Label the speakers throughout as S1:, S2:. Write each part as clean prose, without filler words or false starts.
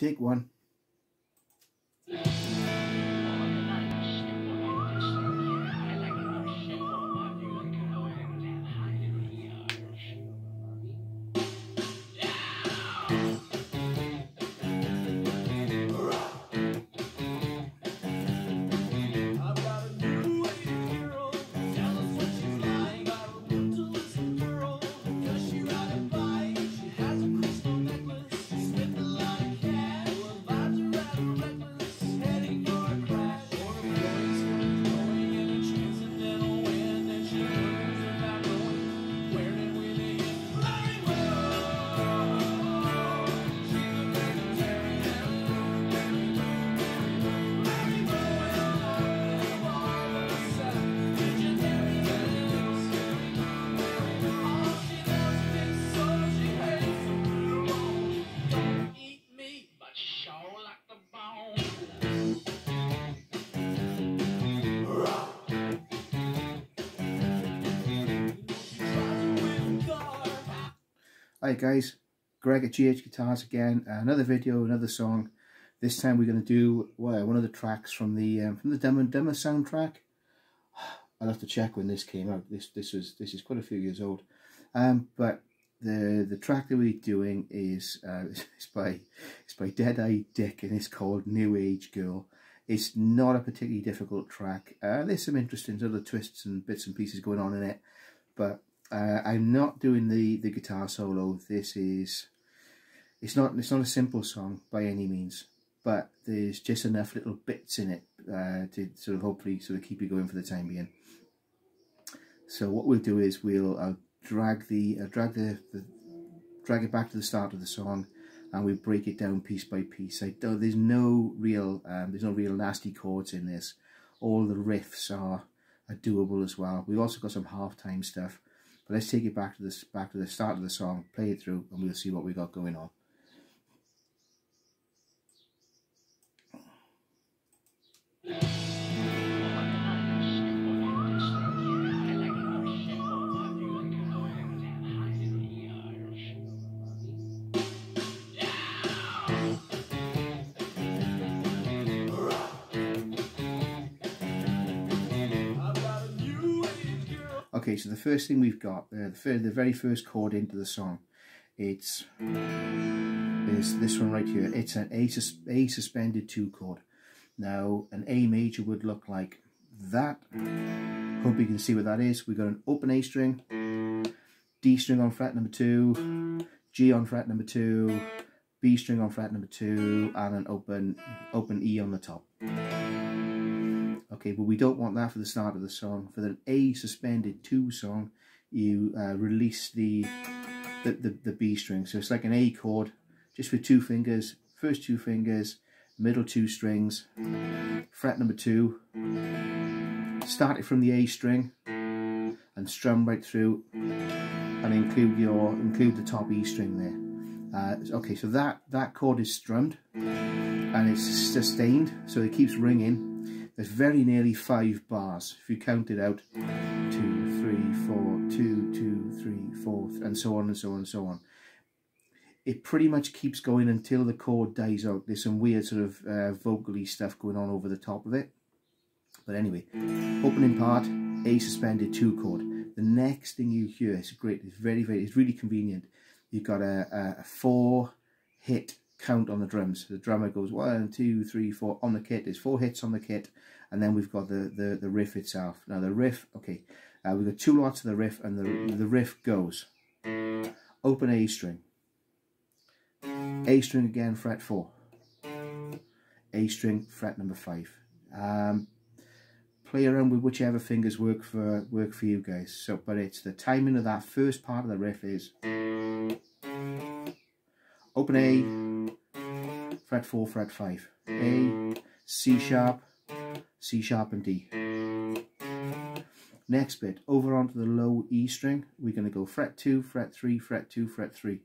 S1: Take one. Hi guys, Greg at GH Guitars again. Another video, another song. This time we're going to do one of the tracks from the demo soundtrack. I'll have to check when this came out. This is quite a few years old. But the track that we're doing is it's by Dead-Eye Dick, and it's called New Age Girl. It's not a particularly difficult track. There's some interesting other twists and bits and pieces going on in it, but I'm not doing the guitar solo. It's not a simple song by any means, but there's just enough little bits in it to sort of hopefully keep you going for the time being. So what we'll do is I'll drag it back to the start of the song, and we break it down piece by piece. There's no real nasty chords in this. All the riffs are doable as well. We've also got some halftime stuff. But let's take it back to the start of the song, play it through, and we'll see what we got going on. Okay, so the first thing we've got, the very first chord into the song, is this one right here. It's an A suspended 2 chord. Now, an A major would look like that. Hope you can see what that is. We've got an open A string, D string on fret number 2, G on fret number 2, B string on fret number 2, and an open E on the top. Okay, but we don't want that for the start of the song. For the A suspended 2 song, you release the B string. So it's like an A chord, just with 2 fingers, first 2 fingers, middle 2 strings, fret number 2, start it from the A string, and strum right through, and include the top E string there. Okay, so that chord is strummed, and it's sustained, so it keeps ringing. There's very nearly 5 bars if you count it out. 2, 3, 4, 2, 2, 3, 4, and so on and so on and so on. It pretty much keeps going until the chord dies out. There's some weird sort of vocally stuff going on over the top of it. But anyway, opening part, A suspended 2 chord. The next thing you hear is great. It's it's really convenient. You've got a 4-hit count on the drums. The drummer goes 1, 2, 3, 4 on the kit. There's 4 hits on the kit, and then we've got the riff itself. Now the riff, okay, we've got 2 lots of the riff, and the riff goes open A string, A string again, fret 4, A string, fret number 5. Play around with whichever fingers work for you guys. So, but it's the timing of that first part of the riff is open A, fret 4, fret 5, A, C sharp, and D. Next bit, over onto the low E string, we're going to go fret 2, fret 3, fret 2, fret 3.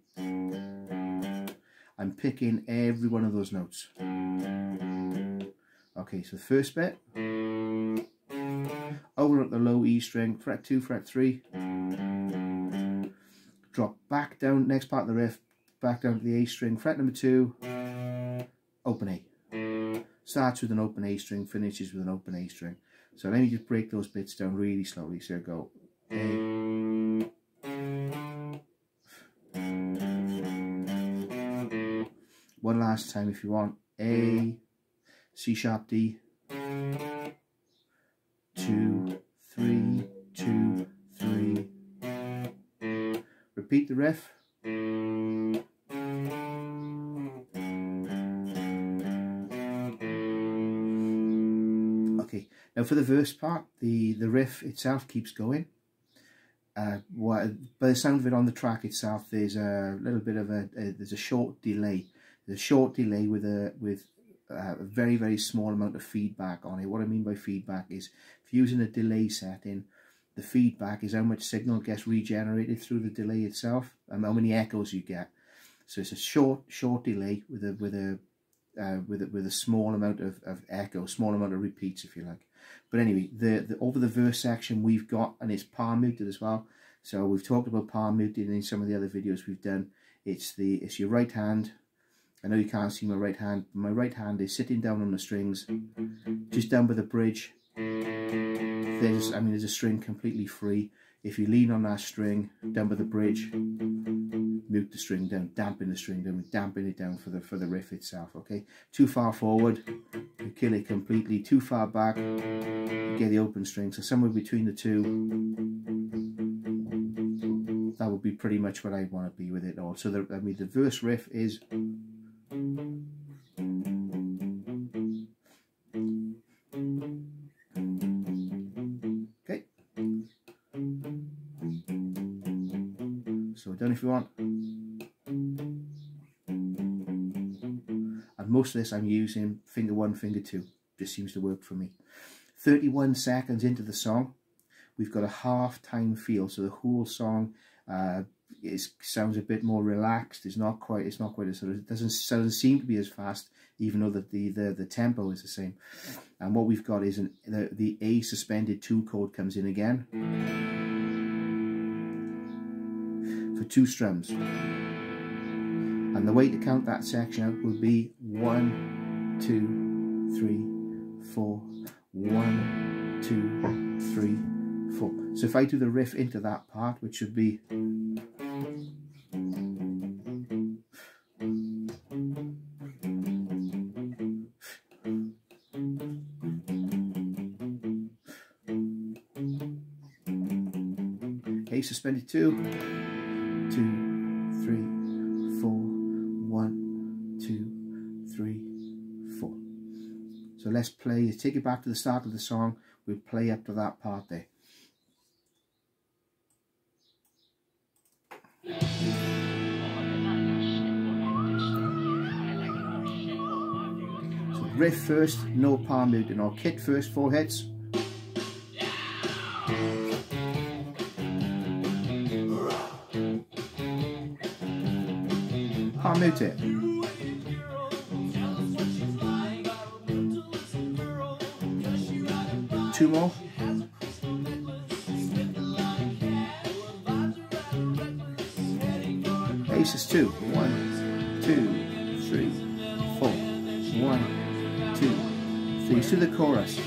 S1: I'm picking every one of those notes. Okay, so the first bit, over at the low E string, fret 2, fret 3, drop back down, next part of the riff, back down to the A string, fret number 2, open A. Starts with an open A string, finishes with an open A string. So let me just break those bits down really slowly. So go A. One last time if you want. A, C sharp D, 2, 3, 2, 3. Repeat the riff. Okay, now for the verse part, the riff itself keeps going. By the sound of it on the track itself, there's a little bit of there's a short delay. There's a short delay with a very, very small amount of feedback on it. What I mean by feedback is, if you're using a delay setting, the feedback is how much signal gets regenerated through the delay itself and how many echoes you get. So it's a short delay with a small amount of echo, small amount of repeats, if you like. But anyway, the over the verse section we've got, and it's palm muted as well. So we've talked about palm muted in some of the other videos we've done. It's your right hand. I know you can't see my right hand, but my right hand is sitting down on the strings, just down by the bridge. There's a string completely free. If you lean on that string down by the bridge, mute the string down, dampen the string down, dampen it down for the riff itself. Okay, too far forward, you kill it completely. Too far back, you get the open string. So somewhere between the two, that would be pretty much what I want to be with it all. So the verse riff is. Okay. So done if you want. And most of this I'm using finger 1, finger 2. Just seems to work for me. 31 seconds into the song, we've got a half time feel. So the whole song sounds a bit more relaxed. It's not quite as sort of, it doesn't seem to be as fast, even though the tempo is the same. And what we've got is the A suspended 2 chord comes in again for 2 strums. And the way to count that section out would be 1, 2, 3, 4, 1, 2, 3, 4. So if I do the riff into that part, which should be A suspended 2, 2, 3, 4, 1, 2, 3, 4. So let's take it back to the start of the song. We'll play up to that part there. So riff first, no palm muting, or kit first, 4 hits. Palm mute it. 2 more. Aces 2. 1, 2, 3, 4. 1, 2, 3. To the chorus.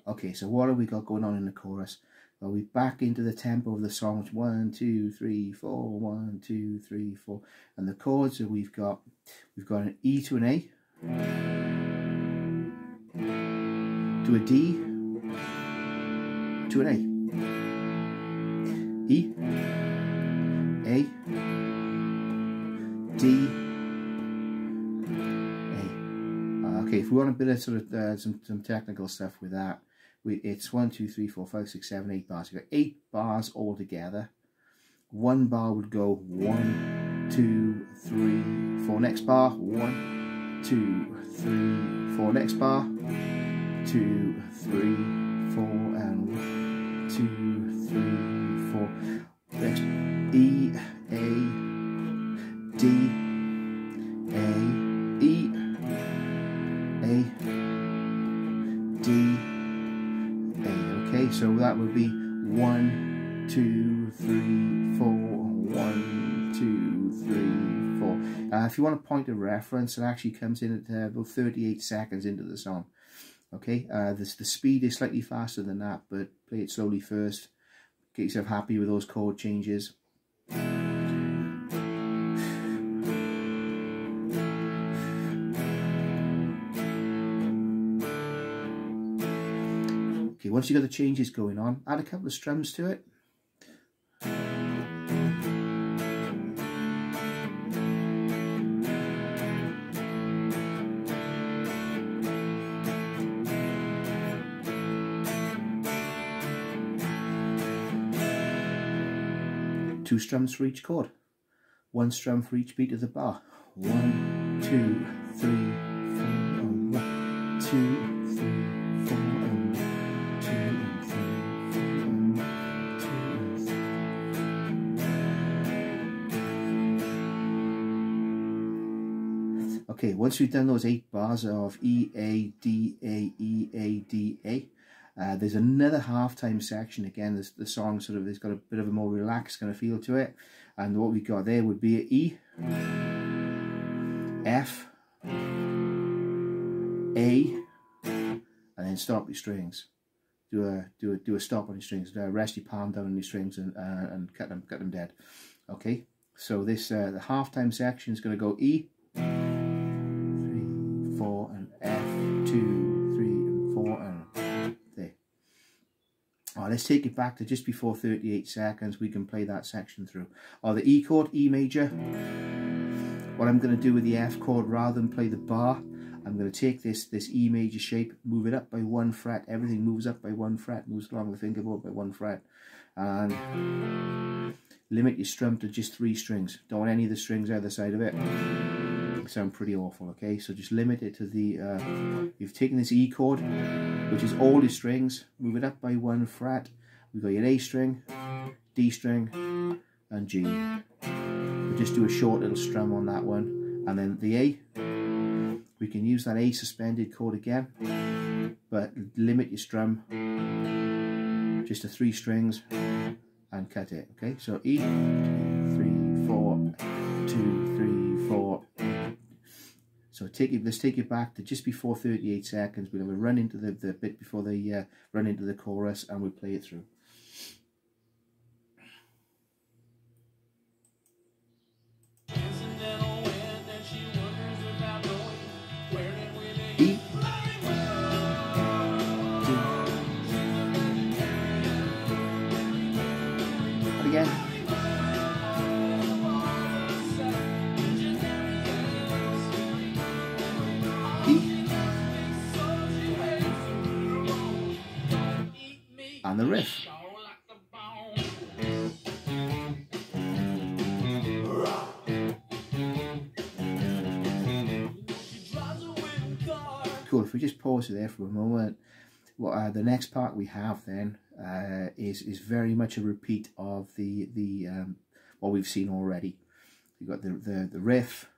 S1: Okay, so what have we got going on in the chorus? Well, we're back into the tempo of the song. 1, 2, 3, 4, 1, 2, 3, 4. And the chords that we've got an E to an A, to a D, to an A. E, A, D, A. Okay, if we want a bit of sort of some technical stuff with that, it's 1, 2, 3, 4, 5, 6, 7, 8 bars. You've got 8 bars all together. One bar would go 1, 2, 3, 4. Next bar, 1, 2, 3, 4. Next bar, 2, 3, 4, and 1, 2, 3, 4. Next E, that would be 1, 2, 3, 4, 1, 2, 3, 4. If you want a point of reference, it actually comes in at about 38 seconds into the song. Okay, the speed is slightly faster than that, but play it slowly first. Get yourself happy with those chord changes. Okay, once you've got the changes going on, add a couple of strums to it. Two strums for each chord. One strum for each beat of the bar. 1, 2, 3, 4, 1, 2, 3, 4, 2, 3, 4, 1, 2, 3. Okay, once we've done those 8 bars of E, A, D, A, E, A, D, A, there's another halftime section. Again, the song sort of has got a bit of a more relaxed kind of feel to it, and what we got there would be an E, F, A, and then stop your strings. Do a stop on your strings. Rest your palm down on your strings and cut them dead. Okay, so this the halftime section is going to go E, 3, 4, and F, 2, 3, and 4, and there. Alright, let's take it back to just before 38 seconds. We can play that section through. The E chord, E major. What I'm going to do with the F chord, rather than play the bar, I'm going to take this E major shape, move it up by 1 fret. Everything moves up by 1 fret, moves along the fingerboard by 1 fret, and limit your strum to just 3 strings. Don't want any of the strings either side of it. Sound pretty awful. Okay, so just limit it to the you've taken this E chord, which is all your strings, move it up by 1 fret. We've got your A string, D string, and G. We'll just do a short little strum on that one, and then the A, we can use that A suspended chord again, but limit your strum just to 3 strings and cut it. Okay, so E, 3, 4, 2, 3, 4. So let's take it back to just before 38 seconds. We'll have a run into the bit before they run into the chorus, and we'll play it through. E, 2, and again. And the riff. Cool. If we just pause it there for a moment, the next part we have then is very much a repeat of the what we've seen already. You've got the riff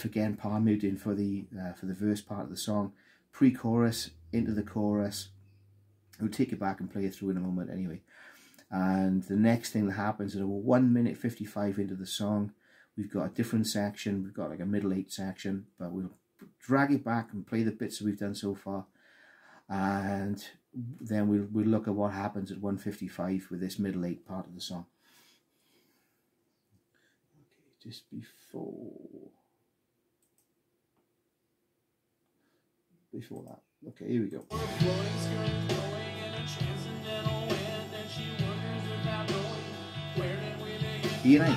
S1: again, palm muted in for the verse part of the song, pre-chorus into the chorus. We'll take it back and play it through in a moment anyway. And the next thing that happens is about 1 minute 55 into the song, we've got a different section. We've got like a middle 8 section, but we'll drag it back and play the bits that we've done so far, and then we'll look at what happens at 1:55 with this middle 8 part of the song. Okay, just before that. Okay, here we go. E and A.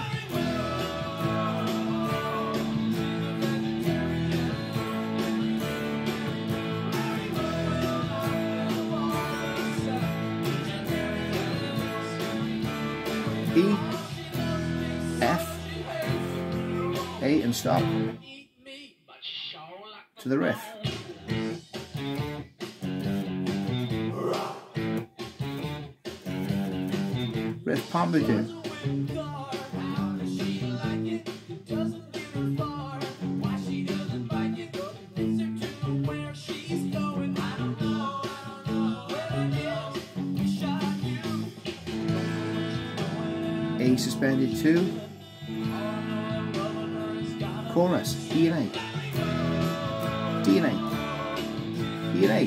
S1: E, F, A, and stop to the riff. Riff palm muted. A suspended 2, chorus, E and A, D and A, E and A,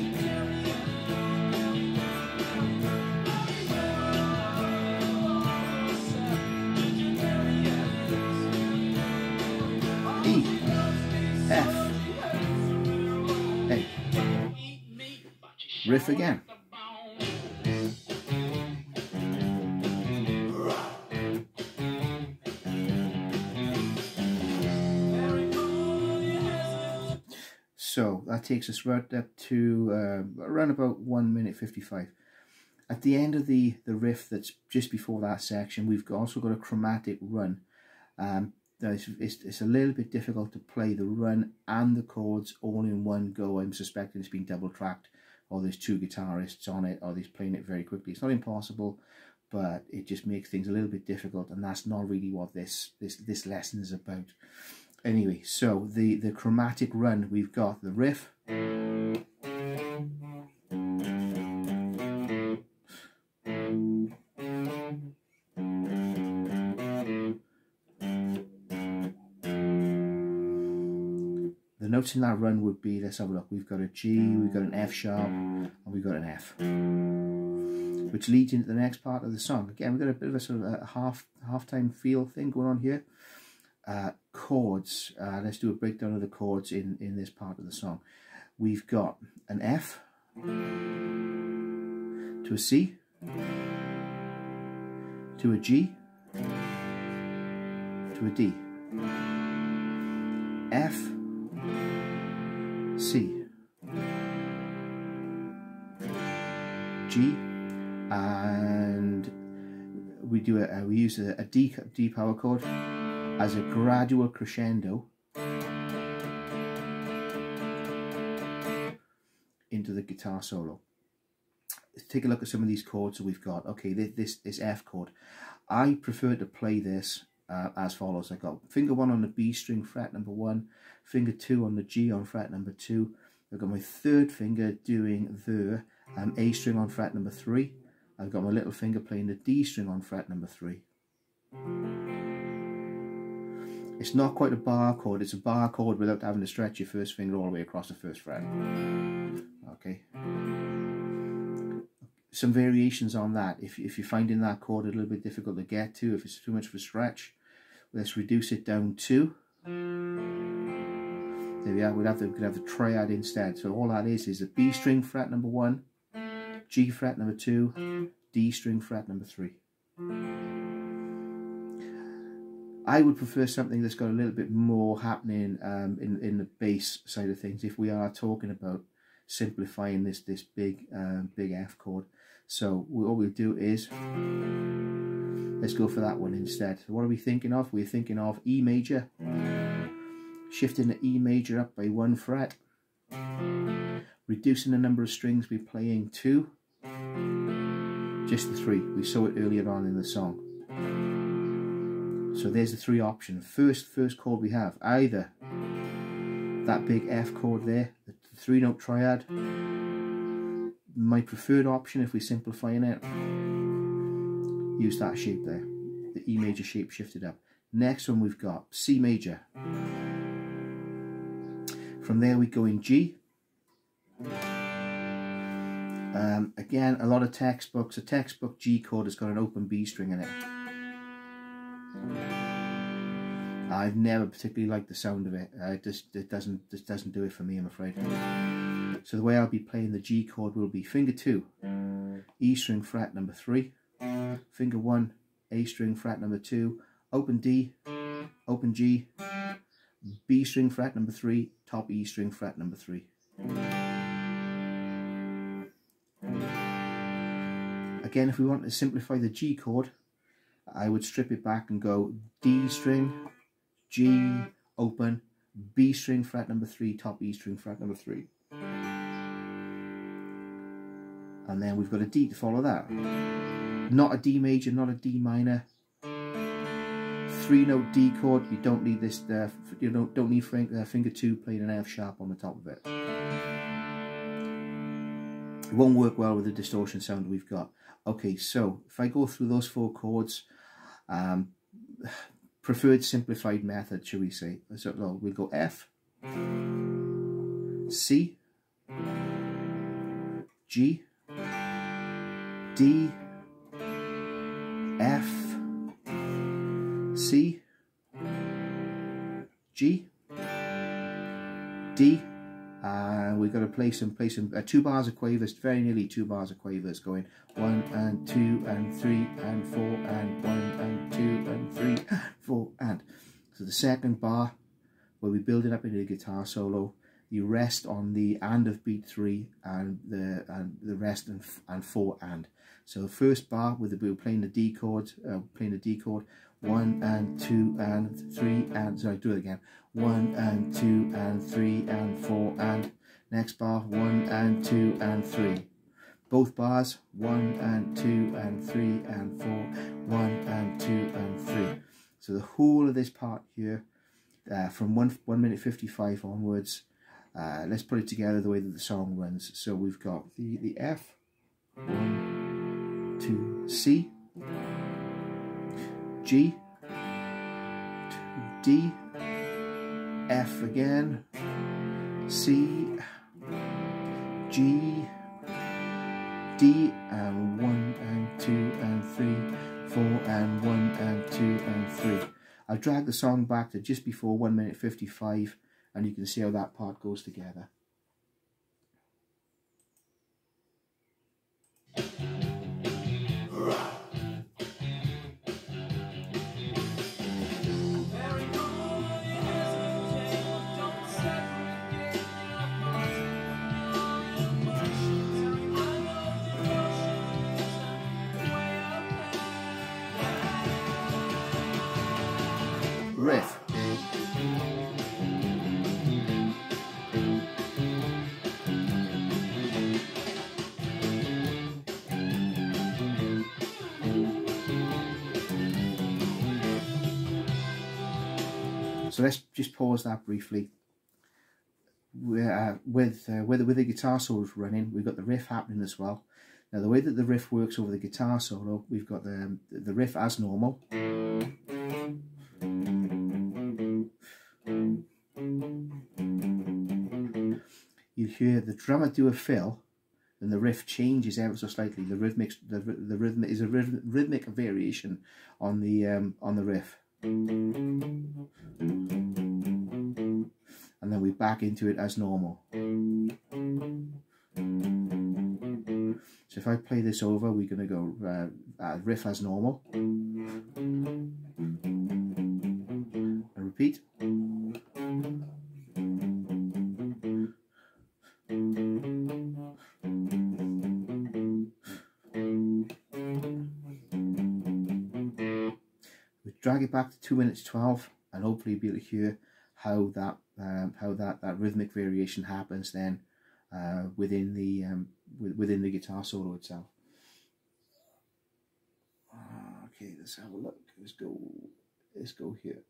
S1: E, F, A, riff again. So that takes us right up to around about 1 minute 55. At the end of the riff that's just before that section, we've also got a chromatic run. It's a little bit difficult to play the run and the chords all in one go. I'm suspecting it's been double tracked, or there's 2 guitarists on it, or they're playing it very quickly. It's not impossible, but it just makes things a little bit difficult, and that's not really what this lesson is about. Anyway, so the chromatic run, we've got the riff, the notes in that run would be, let's have a look, we've got a G, we've got an F sharp, and we've got an F, which leads into the next part of the song. Again, we've got a bit of a sort of a half-time feel thing going on here. Chords, let's do a breakdown of the chords in this part of the song. We've got an F to a C to a G to a D, F, C, G, and we use a D power chord as a gradual crescendo into the guitar solo. Let's take a look at some of these chords that we've got. Okay, this F chord. I prefer to play this as follows. I got finger 1 on the B string, fret number 1, finger 2 on the G on fret number 2. I've got my 3rd finger doing the A string on fret number 3. I've got my little finger playing the D string on fret number 3. It's not quite a bar chord, it's a bar chord without having to stretch your 1st finger all the way across the 1st fret. Okay. Some variations on that. If you're finding that chord a little bit difficult to get to, if it's too much of a stretch, let's reduce it down to, there we are, we could have the triad instead. So all that is a B string fret number 1, G fret number 2, D string fret number 3. I would prefer something that's got a little bit more happening in the bass side of things if we are talking about simplifying this big F chord. So what we'll do is, let's go for that one instead. So what are we thinking of? We're thinking of E major, shifting the E major up by 1 fret, reducing the number of strings we're playing to just the 3. We saw it earlier on in the song. So there's the 3 options. First chord we have either that big F chord there, the 3-note triad. My preferred option, if we're simplifying it, use that shape there, the E major shape shifted up. Next one we've got C major. From there we go in G. Again, a lot of textbooks, a textbook G chord has got an open B string in it. I've never particularly liked the sound of it. It doesn't do it for me, I'm afraid. So the way I'll be playing the G chord will be finger 2, E string fret number 3, finger 1, A string fret number 2, open D, open G, B string fret number 3, top E string fret number 3. Again, if we want to simplify the G chord, I would strip it back and go D string, G, open, B string fret number 3, top E string fret number 3. And then we've got a D to follow that. Not a D major, not a D minor. 3-note D chord. You don't need this. You don't need finger 2 playing an F sharp on the top of it. It won't work well with the distortion sound we've got. Okay, so if I go through those 4 chords, Preferred simplified method, shall we say. So we'll go F, C, G, D, F, C, G, D. We've got to play some 2 bars of quavers, very nearly 2 bars of quavers, going 1 and 2 and 3 and 4 and 1 and 2 and 3 and 4 and. So the second bar, where we build it up into a guitar solo, you rest on the and of beat 3 and the rest and 4 and. So the first bar with we're playing the D chord, 1 and 2 and 3 and, sorry, do it again, 1 and 2 and 3 and 4 and. Next bar, 1 and 2 and 3. Both bars, 1 and 2 and 3 and 4, 1 and 2 and 3. So the whole of this part here, from 1 minute 55 onwards, let's put it together the way that the song runs. So we've got the F, 1, 2, C, G, 2, D, F again, C, G, D, and 1 and 2 and 3, 4 and 1 and 2 and 3. I'll drag the song back to just before 1 minute 55 and you can see how that part goes together. Riff. So let's just pause that briefly. With the guitar solos running, we've got the riff happening as well. Now the way that the riff works over the guitar solo, we've got the riff as normal. You hear the drummer do a fill, and the riff changes ever so slightly. The rhythm is a rhythmic variation on the riff, and then we back into it as normal. So if I play this over, we're going to go riff as normal, and repeat. We drag it back to 2 minutes 12, and hopefully you'll be able to hear how that rhythmic variation happens then within the guitar solo itself. Okay, let's have a look. Let's go here.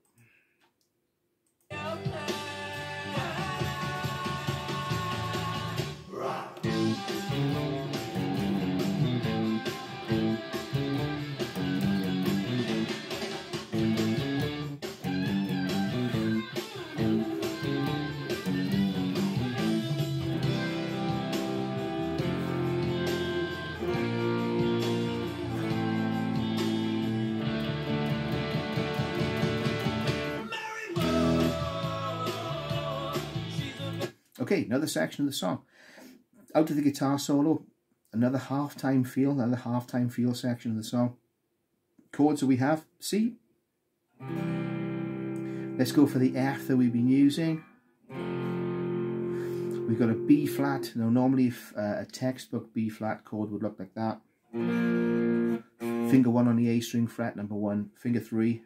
S1: Okay, another section of the song. Out of the guitar solo, another half-time feel section of the song. Chords that we have, C. Let's go for the F that we've been using. We've got a B flat. Now normally a textbook B flat chord would look like that. Finger 1 on the A string, fret number 1, finger 3,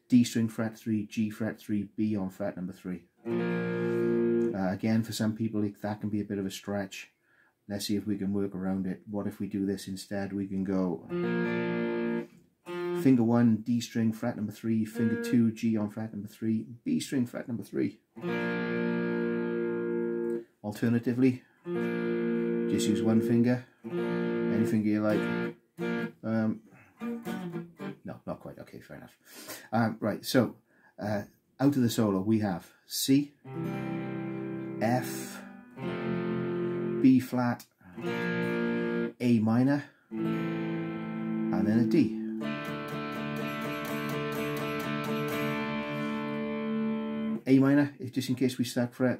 S1: D string, fret 3, G fret 3, B on fret number 3. Again, for some people that can be a bit of a stretch. Let's see if we can work around it. What if we do this instead? We can go finger 1, D string, fret number 3, finger 2, G on fret number 3, B string, fret number 3. Alternatively, just use one finger, any finger you like. F. Right, so out of the solo we have C, F, B flat, A minor, and then a D. A minor, just in case we stuck for it,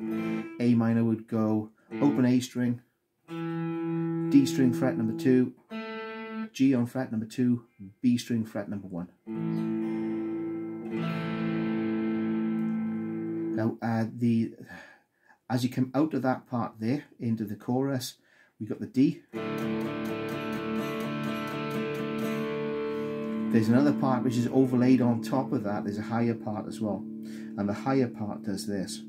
S1: A minor would go open A string, D string fret number 2, G on fret number 2, B string fret number 1. Now as you come out of that part there into the chorus, we got the D. There's another part which is overlaid on top of that. There's a higher part as well, and the higher part does this.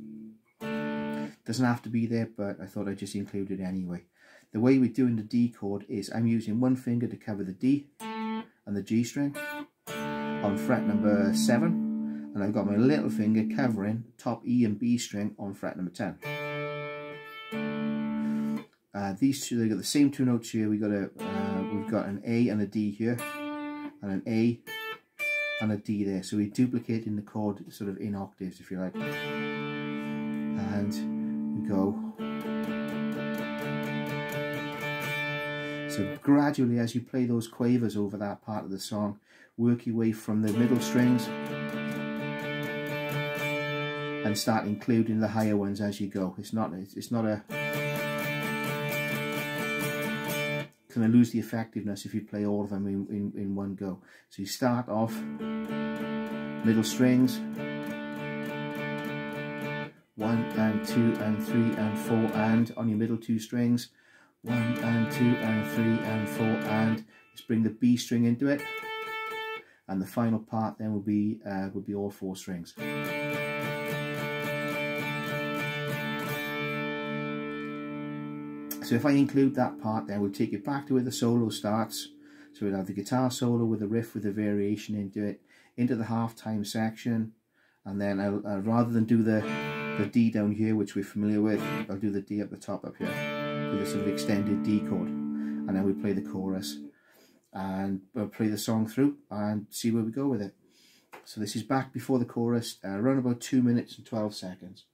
S1: Doesn't have to be there, but I thought I'd just include it anyway. The way we're doing the D chord is I'm using one finger to cover the D and the G string on fret number 7, and I've got my little finger covering top E and B string on fret number 10. These two, they've got the same two notes here. We've got an A and a D here, and an A and a D there. So we're duplicating the chord sort of in octaves, if you like. And we go. So gradually, as you play those quavers over that part of the song, work your way from the middle strings and start including the higher ones as you go. It's not a kind of lose the effectiveness if you play all of them in one go. So you start off middle strings, 1 and 2 and 3 and 4, and on your middle 2 strings, 1 and 2 and 3 and 4, and just bring the B string into it, and the final part then will be all 4 strings. So if I include that part, then we'll take it back to where the solo starts. So we'll have the guitar solo with a riff with a variation into it, into the halftime section, and then I'll rather than do the D down here, which we're familiar with, I'll do the D up the top up here with a sort of extended D chord, and then we play the chorus, and we'll play the song through and see where we go with it. So this is back before the chorus, around about 2 minutes and 12 seconds.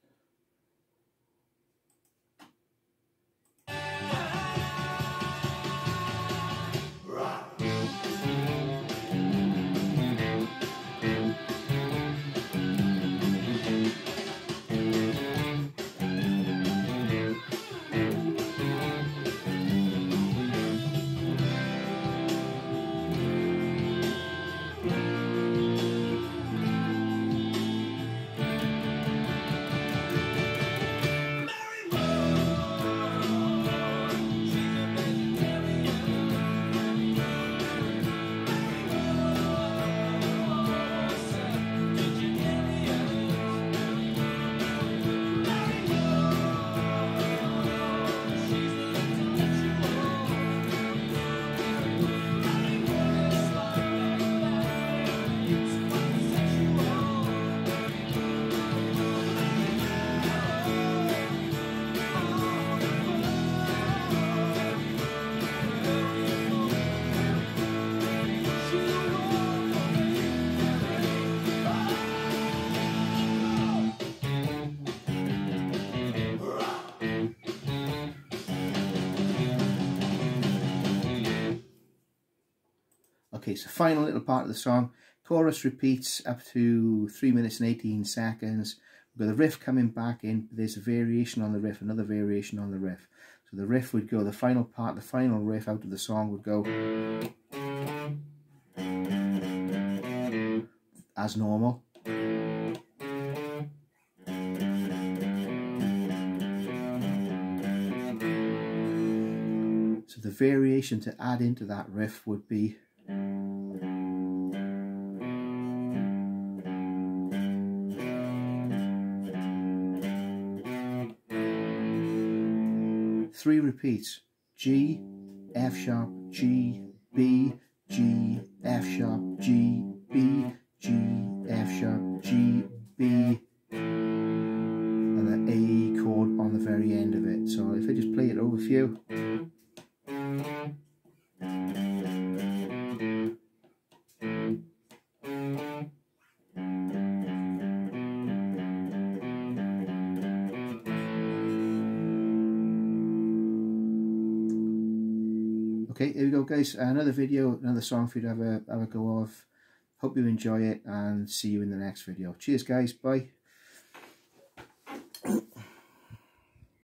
S1: Okay, so final little part of the song. Chorus repeats up to 3 minutes and 18 seconds. We've got the riff coming back in. There's a variation on the riff, another variation on the riff. So the riff would go, the final part, the final riff out of the song would go as normal. So the variation to add into that riff would be three repeats: G, F sharp, G, B, G, F sharp, G, B, G, F sharp, G, B, and the A chord on the very end of it. So if I just play it over for you. Okay, here we go guys, another video, another song for you to have a go of. Hope you enjoy it, and see you in the next video. Cheers guys, bye.